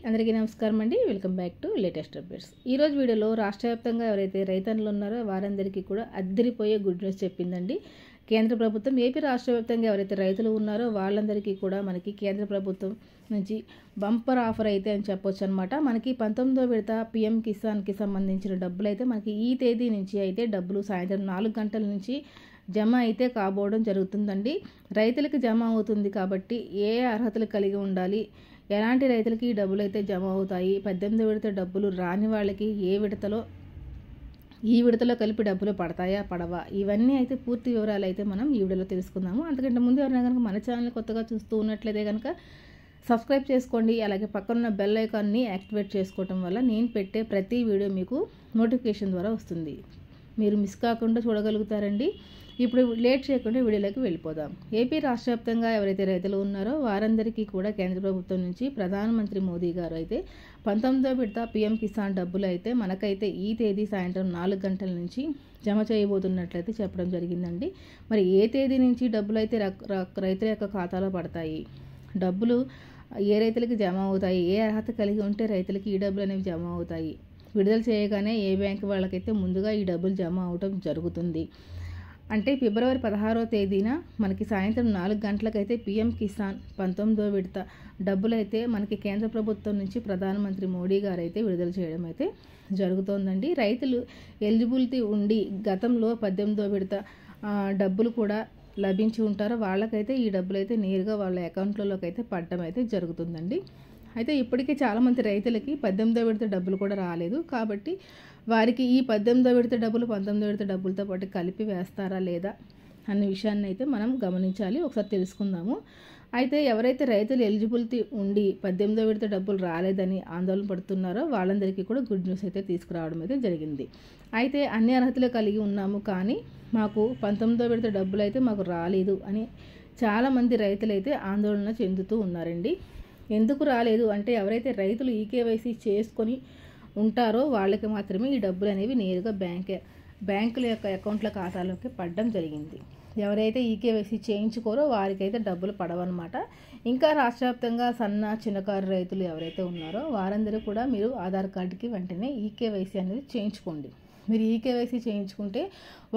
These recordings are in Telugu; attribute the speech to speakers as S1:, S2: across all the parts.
S1: అందరికీ నమస్కారం అండి. Welcome back to latest updates. ఈరోజు వీడియోలో రాష్ట్ర వ్యాప్తంగా ఎవరైతే రైతన్నులు ఉన్నారో వారందరికీ కూడా అద్దరిపోయే గుడ్ న్యూస్ చెప్పిందండి కేంద్ర ప్రభుత్వం. ఏపీ రాష్ట్ర వ్యాప్తంగా ఎవరైతే రైతులు ఉన్నారో వాళ్ళందరికీ కూడా మనకి కేంద్ర ప్రభుత్వం నుంచి బంపర్ ఆఫర్ అయితే అని చెప్పొచ్చు అనమాట. మనకి 19వ విడత పీఎం కిసాన్కి సంబంధించిన డబ్బులు అయితే మనకి ఈ తేదీ నుంచి అయితే డబ్బులు సాయంత్రం 4 గంటల నుంచి జమ అయితే కాబోవడం జరుగుతుందండి. రైతులకి జమ అవుతుంది కాబట్టి ఏ అర్హతలు కలిగి ఉండాలి, ఎలాంటి రైతులకి ఈ డబ్బులు అయితే జమ అవుతాయి, 18వ విడత డబ్బులు రాని వాళ్ళకి ఈ విడతలో కలిపి డబ్బులు పడతాయా పడవా, ఇవన్నీ అయితే పూర్తి వివరాలు అయితే మనం ఈ వీడియోలో తెలుసుకుందాము. అంతకంటే ముందు ఎవరైనా కనుక మన ఛానల్ కొత్తగా చూస్తూ ఉన్నట్లయితే కనుక సబ్స్క్రైబ్ చేసుకోండి. అలాగే పక్కనున్న బెల్ ఐకాన్ని యాక్టివేట్ చేసుకోవటం వల్ల నేను పెట్టే ప్రతి వీడియో మీకు నోటిఫికేషన్ ద్వారా వస్తుంది, మీరు మిస్ కాకుండా చూడగలుగుతారండి. ఇప్పుడు లేట్ చేయకుండా వీడియోలోకి వెళ్ళిపోదాం. ఏపీ రాష్ట్ర వ్యాప్తంగా ఎవరైతే రైతులు ఉన్నారో వారందరికీ కూడా కేంద్ర ప్రభుత్వం నుంచి ప్రధానమంత్రి మోదీ గారు అయితే 19వ విడత పీఎం కిసాన్ డబ్బులు అయితే మనకైతే ఈ తేదీ సాయంత్రం 4 గంటల నుంచి జమ చేయబోతున్నట్లయితే చెప్పడం జరిగిందండి. మరి ఏ తేదీ నుంచి డబ్బులు అయితే రైతుల యొక్క ఖాతాలో పడతాయి, డబ్బులు ఏ రైతులకి జమ అవుతాయి, ఏ అర్హత కలిగి ఉంటే రైతులకి ఈ డబ్బులు అనేవి జమ అవుతాయి, విడుదల చేయగానే ఏ బ్యాంకు వాళ్ళకైతే ముందుగా ఈ డబ్బులు జమ అవటం జరుగుతుంది అంటే ఫిబ్రవరి 16వ తేదీన మనకి సాయంత్రం 4 గంటలకైతే పీఎం కిసాన్ 19వ విడత డబ్బులైతే మనకి కేంద్ర ప్రభుత్వం నుంచి ప్రధానమంత్రి మోడీ గారు అయితే విడుదల చేయడం అయితే జరుగుతోందండి. రైతులు ఎలిజిబిలిటీ ఉండి గతంలో 18వ విడత డబ్బులు కూడా లభించి ఉంటారో వాళ్ళకైతే ఈ డబ్బులు అయితే నేరుగా వాళ్ళ అకౌంట్లలోకి అయితే పడడం అయితే జరుగుతుందండి. అయితే ఇప్పటికీ చాలామంది రైతులకి 18వ విడత డబ్బులు కూడా రాలేదు కాబట్టి వారికి ఈ 18వ విడత డబ్బులు 19వ విడత డబ్బులతో పాటు కలిపి వేస్తారా లేదా అన్న విషయాన్ని అయితే మనం గమనించాలి. ఒకసారి తెలుసుకుందాము. అయితే ఎవరైతే రైతులు ఎలిజిబిలిటీ ఉండి 18వ విడత డబ్బులు రాలేదని ఆందోళన పడుతున్నారో వాళ్ళందరికీ కూడా గుడ్ న్యూస్ అయితే తీసుకురావడం అయితే జరిగింది. అయితే అన్ని అర్హతలు కలిగి ఉన్నాము కానీ మాకు 19వ విడత డబ్బులు అయితే మాకు రాలేదు అని చాలామంది రైతులు అయితే ఆందోళన చెందుతూ ఉన్నారండి. ఎందుకు రాలేదు అంటే ఎవరైతే రైతులు ఈకేవైసీ చేసుకొని ఉంటారో వాళ్ళకి మాత్రమే ఈ డబ్బులు అనేవి నేరుగా బ్యాంకుల యొక్క అకౌంట్ల ఖాతాలోకి పడడం జరిగింది. ఎవరైతే ఈకేవైసీ చేయించుకోరో వారికైతే డబ్బులు పడవన్నమాట. ఇంకా రాష్ట్ర వ్యాప్తంగా చిన్నకారు రైతులు ఎవరైతే ఉన్నారో వారందరూ కూడా మీరు ఆధార్ కార్డుకి వెంటనే ఈకేవైసీ అనేది చేయించుకోండి. మీరు ఈకేవైసీ చేయించుకుంటే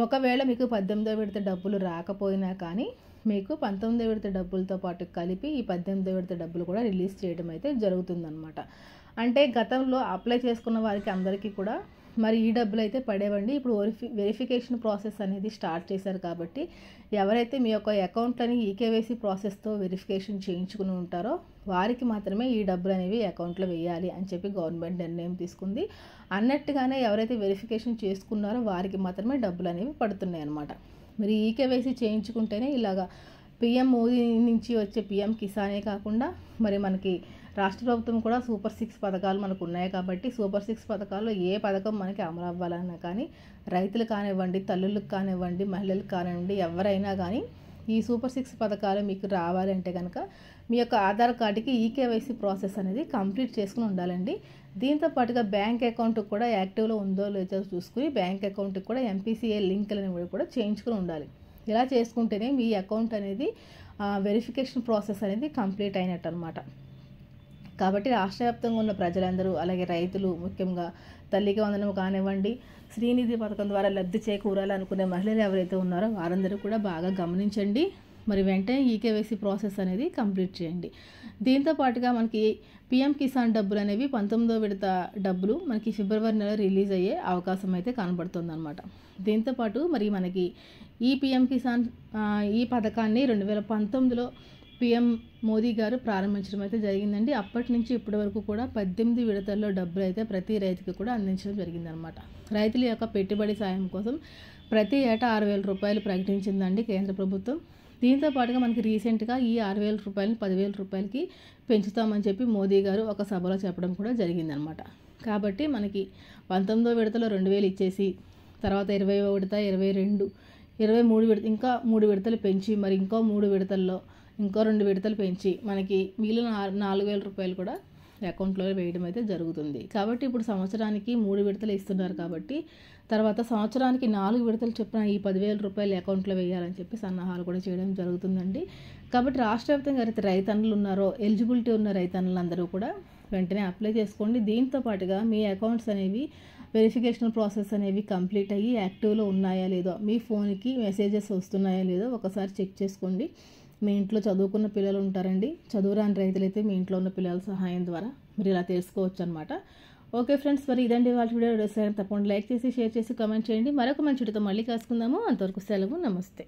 S1: ఒకవేళ మీకు 18వ విడత డబ్బులు రాకపోయినా కానీ మీకు 19వ విడత డబ్బులతో పాటు కలిపి ఈ 18వ విడత డబ్బులు కూడా రిలీజ్ చేయడం అయితే జరుగుతుందన్నమాట. అంటే గతంలో అప్లై చేసుకున్న వారికి అందరికీ కూడా మరి ఈ డబ్బులు అయితే పడేవండి. ఇప్పుడు వెరిఫికేషన్ ప్రాసెస్ అనేది స్టార్ట్ చేశారు కాబట్టి ఎవరైతే మీ యొక్క అకౌంట్లని ఈకేవైసీ ప్రాసెస్తో వెరిఫికేషన్ చేయించుకుని ఉంటారో వారికి మాత్రమే ఈ డబ్బులు అనేవి అకౌంట్లో వేయాలి అని చెప్పి గవర్నమెంట్ నిర్ణయం తీసుకుంది. అన్నట్టుగానే ఎవరైతే వెరిఫికేషన్ చేసుకున్నారో వారికి మాత్రమే డబ్బులు అనేవి పడుతున్నాయి అన్నమాట. మరి ఈకేవైసీ చేయించుకుంటేనే ఇలాగా పీఎం మోదీ నుంచి వచ్చే పీఎం కిసానే కాకుండా మరి మనకి రాష్ట్ర ప్రభుత్వం కూడా సూపర్ 6 పథకాలు మనకు ఉన్నాయి కాబట్టి సూపర్ 6 పథకాల్లో ఏ పథకం మనకి అమలు అవ్వాలన్నా కానీ రైతులు కానివ్వండి, తల్లులకు కానివ్వండి, మహిళలకు కానివ్వండి, ఎవరైనా కానీ ఈ సూపర్ 6 పథకాలు మీకు రావాలంటే కనుక మీ యొక్క ఆధార్ కార్డుకి ఈకేవైసీ ప్రాసెస్ అనేది కంప్లీట్ చేసుకుని ఉండాలండి. దీంతో పాటుగా బ్యాంక్ అకౌంట్ కూడా యాక్టివ్లో ఉందో లేదో చూసుకుని బ్యాంక్ అకౌంట్కి కూడా ఎంపీసీఐ లింకులు అనేవి కూడా చేయించుకుని ఉండాలి. ఇలా చేసుకుంటేనే మీ అకౌంట్ అనేది వెరిఫికేషన్ ప్రాసెస్ అనేది కంప్లీట్ అయినట్టు అనమాట. కాబట్టి రాష్ట్ర వ్యాప్తంగా ఉన్న ప్రజలందరూ అలాగే రైతులు ముఖ్యంగా తల్లికి వందనం కానివ్వండి, శ్రీనిధి పథకం ద్వారా లబ్ధి చేకూరాలనుకునే మహిళలు ఎవరైతే ఉన్నారో వారందరూ కూడా బాగా గమనించండి. మరి వెంటనే ఈకేవైసీ ప్రాసెస్ అనేది కంప్లీట్ చేయండి. దీంతో పాటుగా మనకి పీఎం కిసాన్ డబ్బులు అనేవి 19వ విడత డబ్బులు మనకి ఫిబ్రవరి నెల రిలీజ్ అయ్యే అవకాశం అయితే కనబడుతుంది అనమాట. దీంతోపాటు మరి మనకి ఈ పీఎం కిసాన్ ఈ పథకాన్ని 2019లో పీఎం మోదీ గారు ప్రారంభించడం అయితే జరిగిందండి. అప్పటి నుంచి ఇప్పటి వరకు కూడా 18 విడతల్లో డబ్బులు అయితే ప్రతి రైతుకి కూడా అందించడం జరిగిందనమాట. రైతుల యొక్క పెట్టుబడి సాయం కోసం ప్రతి ఏటా 6,000 రూపాయలు ప్రకటించిందండి కేంద్ర ప్రభుత్వం. దీంతో పాటుగా మనకి రీసెంట్గా ఈ 6,000 రూపాయలని 10,000 రూపాయలకి పెంచుతామని చెప్పి మోదీ గారు ఒక సభలో చెప్పడం కూడా జరిగిందనమాట. కాబట్టి మనకి 19వ విడతలో 2,000 ఇచ్చేసి తర్వాత 20వ విడత, 22, 23 విడత ఇంకా 3 విడతలు పెంచి మరి ఇంకో 3 విడతల్లో ఇంకో 2 విడతలు పెంచి మనకి మిగిలిన 4,000 రూపాయలు కూడా అకౌంట్లో వేయడం అయితే జరుగుతుంది. కాబట్టి ఇప్పుడు సంవత్సరానికి 3 విడతలు ఇస్తున్నారు కాబట్టి తర్వాత సంవత్సరానికి 4 విడతలు చొప్పున ఈ 10,000 రూపాయలు అకౌంట్లో వేయాలని చెప్పి సన్నాహాలు కూడా చేయడం జరుగుతుందండి. కాబట్టి రాష్ట్ర వ్యాప్తంగా ఎవరైతే రైతన్నులు ఉన్నారో ఎలిజిబిలిటీ ఉన్న రైతన్నులందరూ కూడా వెంటనే అప్లై చేసుకోండి. దీంతో పాటుగా మీ అకౌంట్స్ అనేవి వెరిఫికేషన్ ప్రాసెస్ అనేవి కంప్లీట్ అయ్యి యాక్టివ్లో ఉన్నాయా లేదో, మీ ఫోన్కి మెసేజెస్ వస్తున్నాయా లేదో ఒకసారి చెక్ చేసుకోండి. మీ ఇంట్లో చదువుకున్న పిల్లలు ఉంటారండి, చదువురాని రైతులైతే మీ ఇంట్లో ఉన్న పిల్లల సహాయం ద్వారా మీరు ఇలా తెలుసుకోవచ్చు అనమాట. ఓకే ఫ్రెండ్స్, మరి ఇదండి వాళ్ళ వీడియో. తప్పకుండా లైక్ చేసి, షేర్ చేసి, కామెంట్ చేయండి. మరొక మంచి వీడియోతో మళ్ళీ కలుసుకుందాము. అంతవరకు సెలవు, నమస్తే.